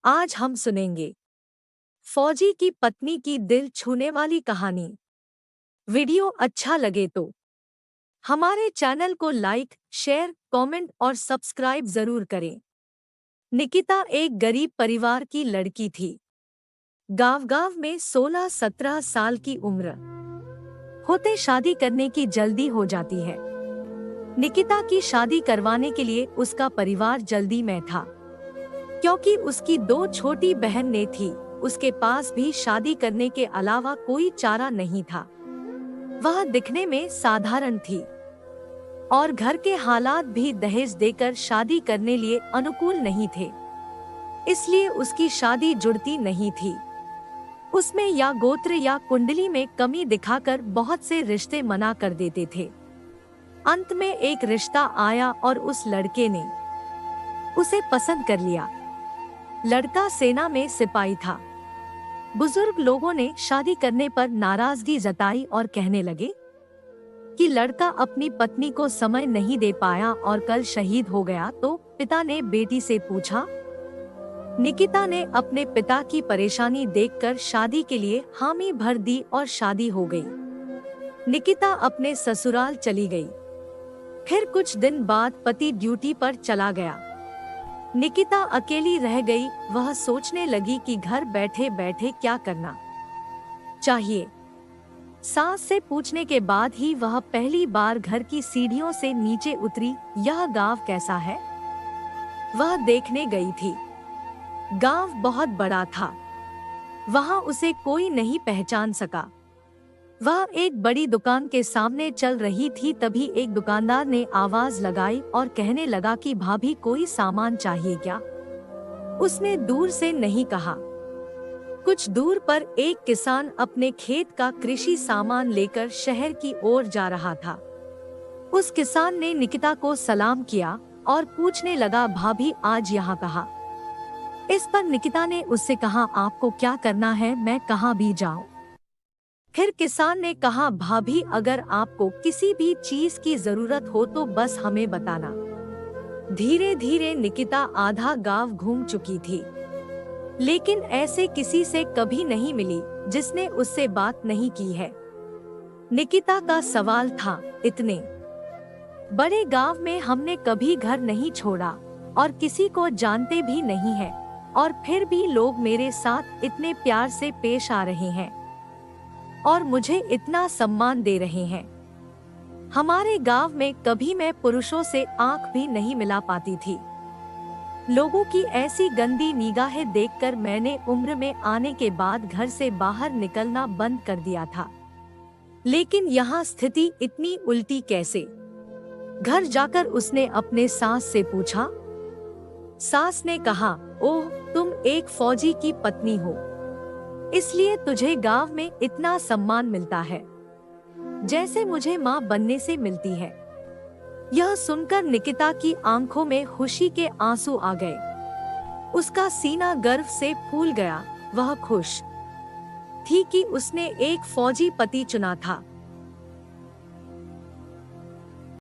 आज हम सुनेंगे फौजी की पत्नी की दिल छूने वाली कहानी। वीडियो अच्छा लगे तो हमारे चैनल को लाइक, शेयर, कमेंट और सब्सक्राइब जरूर करें। निकिता एक गरीब परिवार की लड़की थी। गांव-गांव में 16-17 साल की उम्र होते शादी करने की जल्दी हो जाती है। निकिता की शादी करवाने के लिए उसका परिवार जल्दी में था, क्योंकि उसकी 2 छोटी बहन ने थी। उसके पास भी शादी करने के अलावा कोई चारा नहीं था। वह दिखने में साधारण थी और घर के हालात भी दहेज देकर शादी करने लिए अनुकूल नहीं थे, इसलिए उसकी शादी जुड़ती नहीं थी। उसमें या गोत्र या कुंडली में कमी दिखाकर बहुत से रिश्ते मना कर देते थे। अंत में एक रिश्ता आया और उस लड़के ने उसे पसंद कर लिया। लड़का सेना में सिपाही था। बुजुर्ग लोगों ने शादी करने पर नाराजगी जताई और कहने लगे कि लड़का अपनी पत्नी को समय नहीं दे पाया और कल शहीद हो गया। तो पिता ने बेटी से पूछा। निकिता ने अपने पिता की परेशानी देखकर शादी के लिए हामी भर दी और शादी हो गई। निकिता अपने ससुराल चली गई। फिर कुछ दिन बाद पति ड्यूटी पर चला गया। निकिता अकेली रह गई। वह सोचने लगी कि घर बैठे बैठे क्या करना चाहिए। सास से पूछने के बाद ही वह पहली बार घर की सीढ़ियों से नीचे उतरी। यह गांव कैसा है, वह देखने गई थी। गांव बहुत बड़ा था। वहां उसे कोई नहीं पहचान सका। वह एक बड़ी दुकान के सामने चल रही थी, तभी एक दुकानदार ने आवाज लगाई और कहने लगा कि भाभी कोई सामान चाहिए क्या। उसने दूर से नहीं कहा। कुछ दूर पर एक किसान अपने खेत का कृषि सामान लेकर शहर की ओर जा रहा था। उस किसान ने निकिता को सलाम किया और पूछने लगा, भाभी आज यहाँ कहाँ। इस पर निकिता ने उससे कहा, आपको क्या करना है, मैं कहाँ भी जाऊँ। फिर किसान ने कहा, भाभी अगर आपको किसी भी चीज की जरूरत हो तो बस हमें बताना। धीरे धीरे निकिता आधा गांव घूम चुकी थी, लेकिन ऐसे किसी से कभी नहीं मिली जिसने उससे बात नहीं की है। निकिता का सवाल था, इतने बड़े गांव में हमने कभी घर नहीं छोड़ा और किसी को जानते भी नहीं है, और फिर भी लोग मेरे साथ इतने प्यार से पेश आ रहे हैं और मुझे इतना सम्मान दे रहे हैं। हमारे गांव में कभी मैं पुरुषों से आंख भी नहीं मिला पाती थी। लोगों की ऐसी गंदी निगाहें देखकर मैंने उम्र में आने के बाद घर से बाहर निकलना बंद कर दिया था। लेकिन यहाँ स्थिति इतनी उल्टी कैसे। घर जाकर उसने अपने सास से पूछा। सास ने कहा, ओह तुम एक फौजी की पत्नी हो, इसलिए तुझे गांव में इतना सम्मान मिलता है, जैसे मुझे माँ बनने से मिलती है। यह सुनकर निकिता की आंखों में खुशी के आंसू आ गए। उसका सीना गर्व से फूल गया। वह खुश थी कि उसने एक फौजी पति चुना था।